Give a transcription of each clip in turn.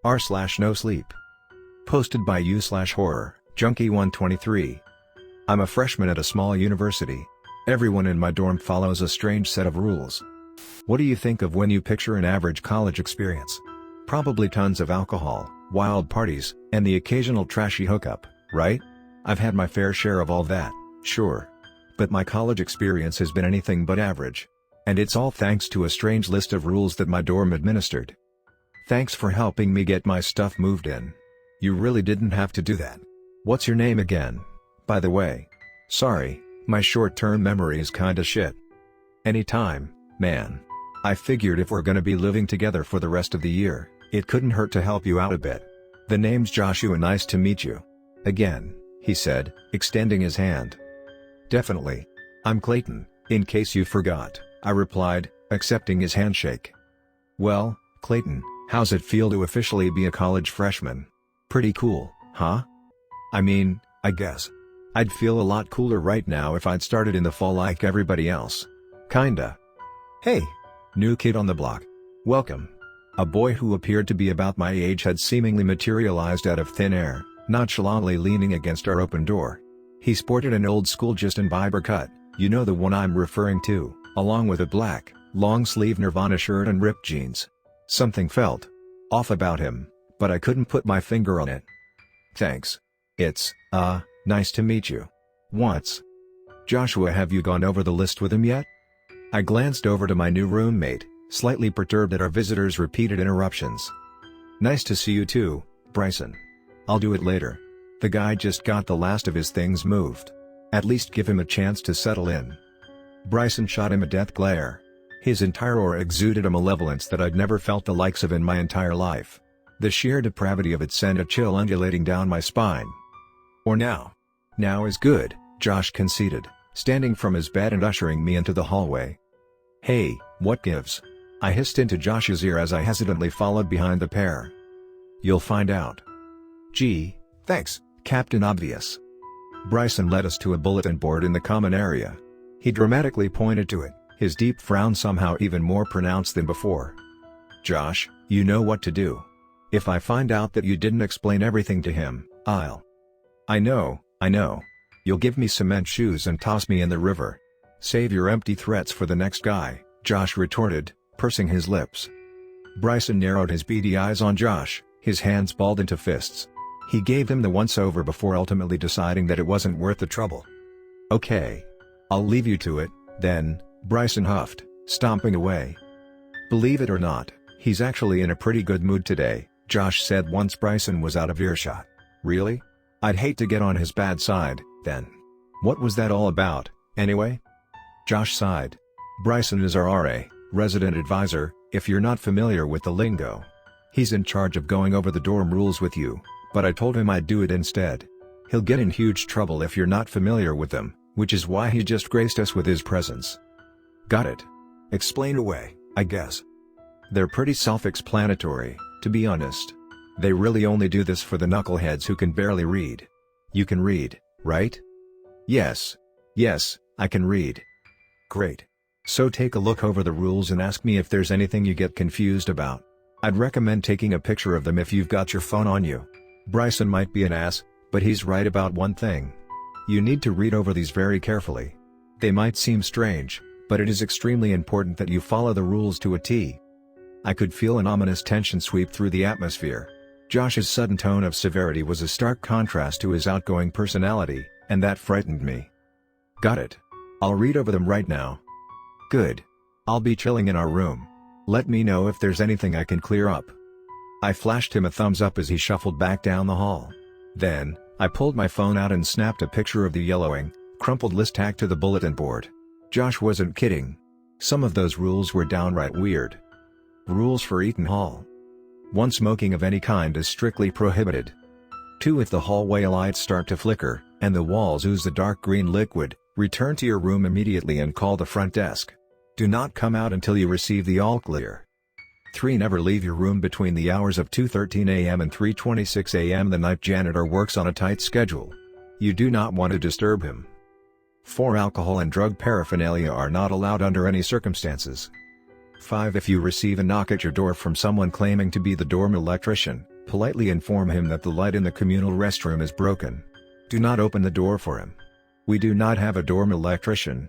r/NoSleep. Posted by u/horror, junkie123. I'm a freshman at a small university. Everyone in my dorm follows a strange set of rules. What do you think of when you picture an average college experience? Probably tons of alcohol, wild parties, and the occasional trashy hookup, right? I've had my fair share of all that, sure. But my college experience has been anything but average. And it's all thanks to a strange list of rules that my dorm administered. Thanks for helping me get my stuff moved in. You really didn't have to do that. What's your name again, by the way? Sorry, my short-term memory is kinda shit. Anytime, man. I figured if we're gonna be living together for the rest of the year, it couldn't hurt to help you out a bit. The name's Joshua, nice to meet you. Again, he said, extending his hand. Definitely. I'm Clayton, in case you forgot, I replied, accepting his handshake. Well, Clayton, how's it feel to officially be a college freshman? Pretty cool, huh? I mean, I guess. I'd feel a lot cooler right now if I'd started in the fall like everybody else. Kinda. Hey! New kid on the block. Welcome. A boy who appeared to be about my age had seemingly materialized out of thin air, nonchalantly leaning against our open door. He sported an old-school Justin Bieber cut, you know the one I'm referring to, along with a black, long-sleeve Nirvana shirt and ripped jeans. Something felt off about him, but I couldn't put my finger on it. Thanks. It's, nice to meet you. Once. Joshua, have you gone over the list with him yet? I glanced over to my new roommate, slightly perturbed at our visitor's repeated interruptions. Nice to see you too, Bryson. I'll do it later. The guy just got the last of his things moved. At least give him a chance to settle in. Bryson shot him a death glare. His entire aura exuded a malevolence that I'd never felt the likes of in my entire life. The sheer depravity of it sent a chill undulating down my spine. Or now. Now is good, Josh conceded, standing from his bed and ushering me into the hallway. Hey, what gives? I hissed into Josh's ear as I hesitantly followed behind the pair. You'll find out. Gee, thanks, Captain Obvious. Bryson led us to a bulletin board in the common area. He dramatically pointed to it, his deep frown somehow even more pronounced than before. Josh, you know what to do. If I find out that you didn't explain everything to him, I'll... I know. You'll give me cement shoes and toss me in the river. Save your empty threats for the next guy, Josh retorted, pursing his lips. Bryson narrowed his beady eyes on Josh, his hands balled into fists. He gave him the once-over before ultimately deciding that it wasn't worth the trouble. Okay. I'll leave you to it, then, Bryson huffed, stomping away. Believe it or not, he's actually in a pretty good mood today, Josh said once Bryson was out of earshot. Really? I'd hate to get on his bad side, then. What was that all about, anyway? Josh sighed. Bryson is our RA, resident advisor, if you're not familiar with the lingo. He's in charge of going over the dorm rules with you, but I told him I'd do it instead. He'll get in huge trouble if you're not familiar with them, which is why he just graced us with his presence. Got it. Explain away, I guess. They're pretty self-explanatory, to be honest. They really only do this for the knuckleheads who can barely read. You can read, right? Yes, I can read. Great. So take a look over the rules and ask me if there's anything you get confused about. I'd recommend taking a picture of them if you've got your phone on you. Bryson might be an ass, but he's right about one thing. You need to read over these very carefully. They might seem strange, but it is extremely important that you follow the rules to a T. I could feel an ominous tension sweep through the atmosphere. Josh's sudden tone of severity was a stark contrast to his outgoing personality, and that frightened me. Got it. I'll read over them right now. Good. I'll be chilling in our room. Let me know if there's anything I can clear up. I flashed him a thumbs up as he shuffled back down the hall. Then, I pulled my phone out and snapped a picture of the yellowing, crumpled list tacked to the bulletin board. Josh wasn't kidding. Some of those rules were downright weird. Rules for Eaton Hall. 1. Smoking of any kind is strictly prohibited. 2. If the hallway lights start to flicker, and the walls ooze a dark green liquid, return to your room immediately and call the front desk. Do not come out until you receive the all clear. 3. Never leave your room between the hours of 2:13 a.m. and 3:26 a.m. The night janitor works on a tight schedule. You do not want to disturb him. 4. Alcohol and drug paraphernalia are not allowed under any circumstances. 5. If you receive a knock at your door from someone claiming to be the dorm electrician, politely inform him that the light in the communal restroom is broken. Do not open the door for him. We do not have a dorm electrician.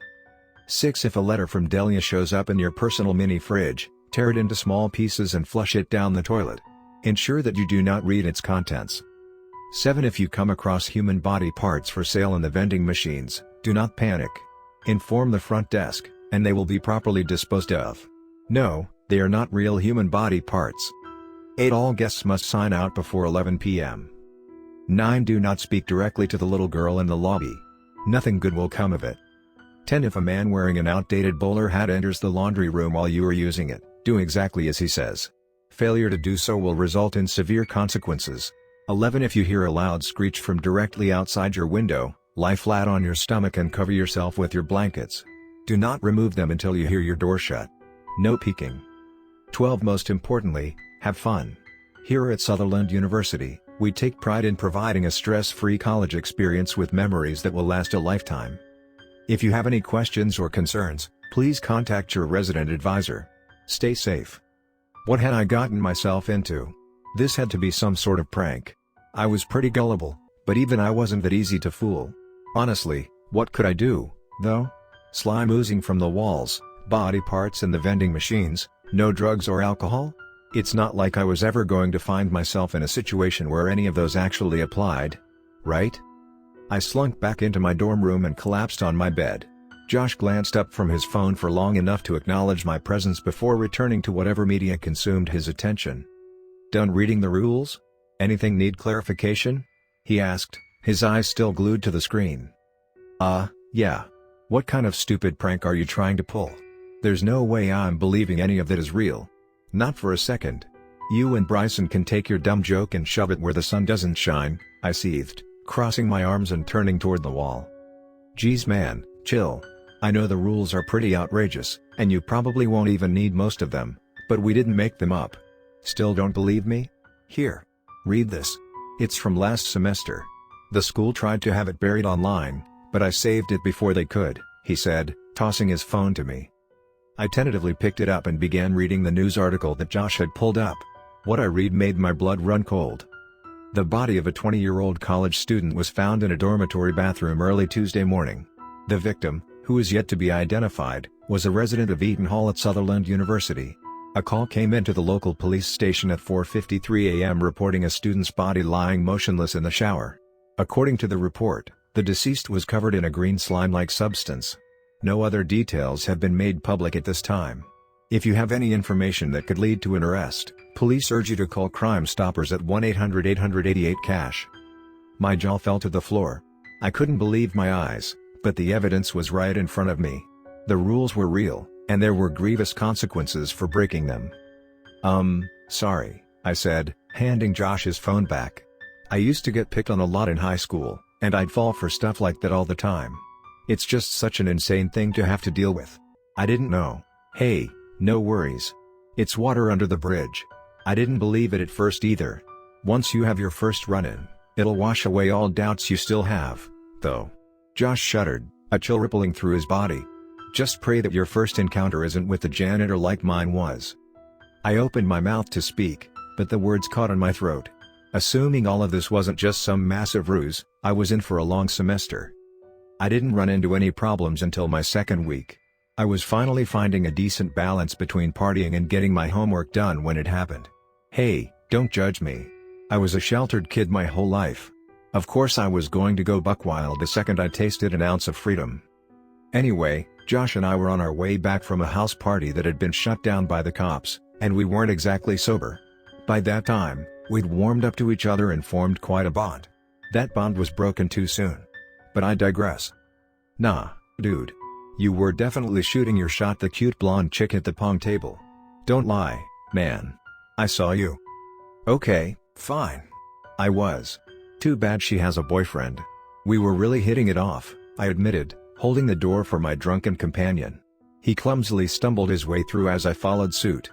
6. If a letter from Delia shows up in your personal mini fridge, tear it into small pieces and flush it down the toilet. Ensure that you do not read its contents. 7. If you come across human body parts for sale in the vending machines, do not panic. Inform the front desk, and they will be properly disposed of. No, they are not real human body parts. 8. All guests must sign out before 11 p.m. 9. Do not speak directly to the little girl in the lobby. Nothing good will come of it. 10. If a man wearing an outdated bowler hat enters the laundry room while you are using it, do exactly as he says. Failure to do so will result in severe consequences. 11. If you hear a loud screech from directly outside your window, lie flat on your stomach and cover yourself with your blankets. Do not remove them until you hear your door shut. No peeking. 12. Most importantly, have fun. Here at Sutherland University, we take pride in providing a stress-free college experience with memories that will last a lifetime. If you have any questions or concerns, please contact your resident advisor. Stay safe. What had I gotten myself into? This had to be some sort of prank. I was pretty gullible, but even I wasn't that easy to fool. Honestly, what could I do, though? Slime oozing from the walls, body parts in the vending machines, no drugs or alcohol? It's not like I was ever going to find myself in a situation where any of those actually applied, right? I slunk back into my dorm room and collapsed on my bed. Josh glanced up from his phone for long enough to acknowledge my presence before returning to whatever media consumed his attention. Done reading the rules? Anything need clarification? He asked, his eyes still glued to the screen. Yeah. What kind of stupid prank are you trying to pull? There's no way I'm believing any of that is real. Not for a second. You and Bryson can take your dumb joke and shove it where the sun doesn't shine, I seethed, crossing my arms and turning toward the wall. Geez man, chill. I know the rules are pretty outrageous, and you probably won't even need most of them, but we didn't make them up. Still don't believe me? Here. Read this. It's from last semester. The school tried to have it buried online, but I saved it before they could, he said, tossing his phone to me. I tentatively picked it up and began reading the news article that Josh had pulled up. What I read made my blood run cold. The body of a 20-year-old college student was found in a dormitory bathroom early Tuesday morning. The victim, who is yet to be identified, was a resident of Eaton Hall at Sutherland University. A call came into the local police station at 4:53 a.m. reporting a student's body lying motionless in the shower. According to the report, the deceased was covered in a green slime-like substance. No other details have been made public at this time. If you have any information that could lead to an arrest, police urge you to call Crime Stoppers at 1-800-888-CASH. My jaw fell to the floor. I couldn't believe my eyes, but the evidence was right in front of me. The rules were real, and there were grievous consequences for breaking them. Sorry, I said, handing Josh his phone back. I used to get picked on a lot in high school, and I'd fall for stuff like that all the time. It's just such an insane thing to have to deal with. I didn't know. Hey, no worries. It's water under the bridge. I didn't believe it at first either. Once you have your first run-in, it'll wash away all doubts you still have, though. Josh shuddered, a chill rippling through his body. Just pray that your first encounter isn't with the janitor like mine was. I opened my mouth to speak, but the words caught in my throat. Assuming all of this wasn't just some massive ruse, I was in for a long semester. I didn't run into any problems until my second week. I was finally finding a decent balance between partying and getting my homework done when it happened. Hey, don't judge me. I was a sheltered kid my whole life. Of course I was going to go buck wild the second I tasted an ounce of freedom. Anyway, Josh and I were on our way back from a house party that had been shut down by the cops, and we weren't exactly sober. By that time, we'd warmed up to each other and formed quite a bond. That bond was broken too soon. But I digress. Nah, dude. You were definitely shooting your shot, the cute blonde chick at the pong table. Don't lie, man. I saw you. Okay, fine. I was. Too bad she has a boyfriend. We were really hitting it off, I admitted, holding the door for my drunken companion. He clumsily stumbled his way through as I followed suit.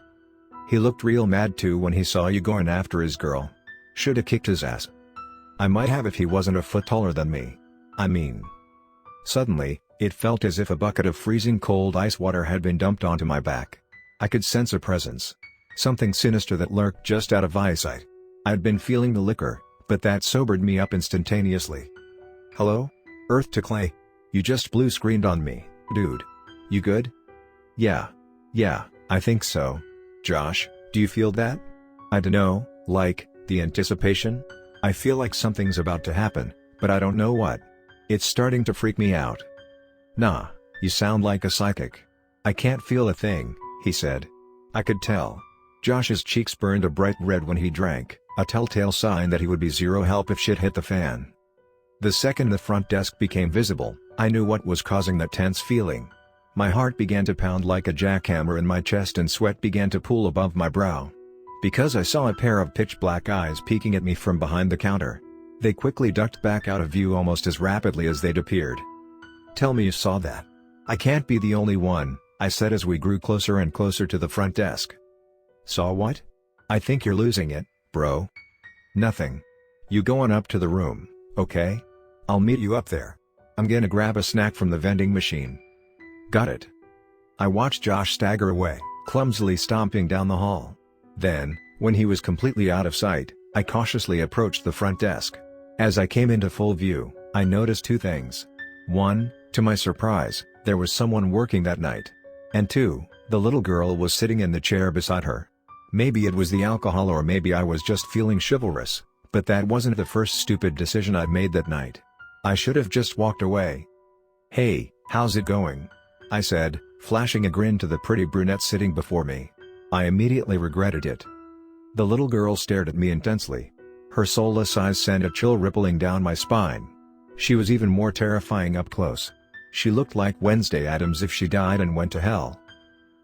He looked real mad too when he saw you going after his girl. Shoulda kicked his ass. I might have if he wasn't a foot taller than me. Suddenly, it felt as if a bucket of freezing cold ice water had been dumped onto my back. I could sense a presence. Something sinister that lurked just out of eyesight. I'd been feeling the liquor, but that sobered me up instantaneously. "Hello? Earth to Clay. You just blue screened on me, dude. You good?" Yeah, I think so. Josh, do you feel that? I dunno, like, the anticipation? I feel like something's about to happen, but I don't know what. It's starting to freak me out." "Nah, you sound like a psychic." "I can't feel a thing," he said. I could tell. Josh's cheeks burned a bright red when he drank, a telltale sign that he would be zero help if shit hit the fan. The second the front desk became visible, I knew what was causing that tense feeling. My heart began to pound like a jackhammer in my chest and sweat began to pool above my brow. Because I saw a pair of pitch-black eyes peeking at me from behind the counter. They quickly ducked back out of view almost as rapidly as they'd appeared. "Tell me you saw that. I can't be the only one," I said as we grew closer and closer to the front desk. "Saw what? I think you're losing it, bro." "Nothing. You go on up to the room, okay? I'll meet you up there. I'm gonna grab a snack from the vending machine." "Got it." I watched Josh stagger away, clumsily stomping down the hall. Then, when he was completely out of sight, I cautiously approached the front desk. As I came into full view, I noticed two things. One, to my surprise, there was someone working that night. And two, the little girl was sitting in the chair beside her. Maybe it was the alcohol or maybe I was just feeling chivalrous, but that wasn't the first stupid decision I'd made that night. I should have just walked away. "Hey, how's it going?" I said, flashing a grin to the pretty brunette sitting before me. I immediately regretted it. The little girl stared at me intensely. Her soulless eyes sent a chill rippling down my spine. She was even more terrifying up close. She looked like Wednesday Addams if she died and went to hell.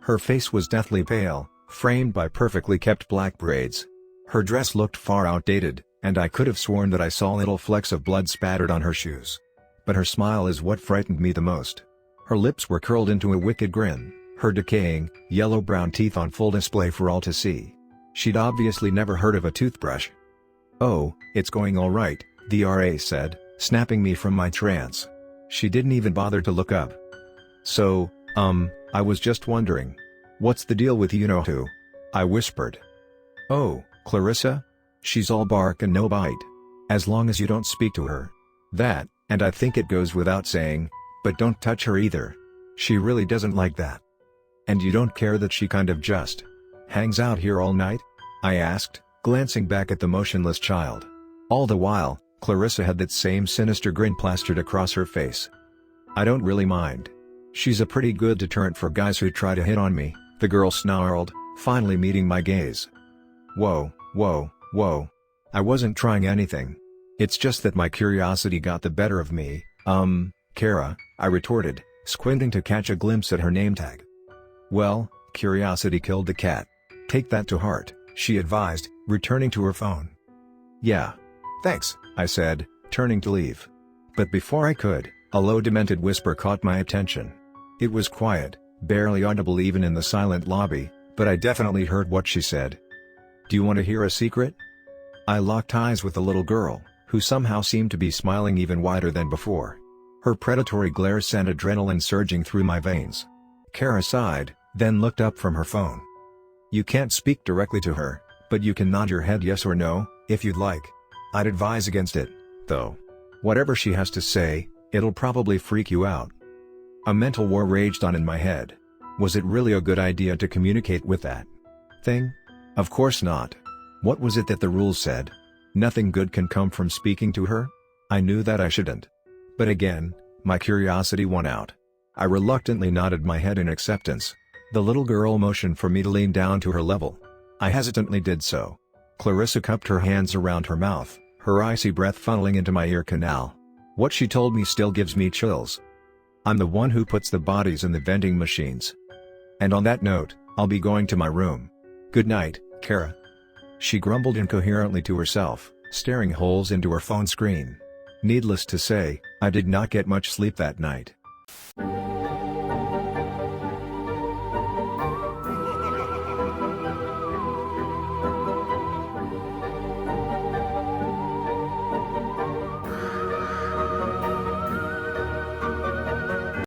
Her face was deathly pale, framed by perfectly kept black braids. Her dress looked far outdated, and I could have sworn that I saw little flecks of blood spattered on her shoes. But her smile is what frightened me the most. Her lips were curled into a wicked grin, her decaying, yellow-brown teeth on full display for all to see. She'd obviously never heard of a toothbrush. "Oh, it's going all right," the RA said, snapping me from my trance. She didn't even bother to look up. "So, I was just wondering. What's the deal with you-know-who?" I whispered. "Oh, Clarissa? She's all bark and no bite. As long as you don't speak to her. That, and I think it goes without saying, but don't touch her either. She really doesn't like that." "And you don't care that she kind of just hangs out here all night?" I asked, glancing back at the motionless child. All the while, Clarissa had that same sinister grin plastered across her face. "I don't really mind. She's a pretty good deterrent for guys who try to hit on me," the girl snarled, finally meeting my gaze. Whoa. I wasn't trying anything. It's just that my curiosity got the better of me. Kara," I retorted, squinting to catch a glimpse at her name tag. "Well, curiosity killed the cat. Take that to heart," she advised, returning to her phone. "Yeah. Thanks," I said, turning to leave. But before I could, a low demented whisper caught my attention. It was quiet, barely audible even in the silent lobby, but I definitely heard what she said. "Do you want to hear a secret?" I locked eyes with the little girl, who somehow seemed to be smiling even wider than before. Her predatory glare sent adrenaline surging through my veins. Kara sighed, then looked up from her phone. "You can't speak directly to her, but you can nod your head yes or no, if you'd like. I'd advise against it, though. Whatever she has to say, it'll probably freak you out." A mental war raged on in my head. Was it really a good idea to communicate with that thing? Of course not. What was it that the rules said? Nothing good can come from speaking to her? I knew that I shouldn't. But again, my curiosity won out. I reluctantly nodded my head in acceptance. The little girl motioned for me to lean down to her level. I hesitantly did so. Clarissa cupped her hands around her mouth, her icy breath funneling into my ear canal. What she told me still gives me chills. "I'm the one who puts the bodies in the vending machines. And on that note, I'll be going to my room. Good night, Kara." She grumbled incoherently to herself, staring holes into her phone screen. Needless to say, I did not get much sleep that night.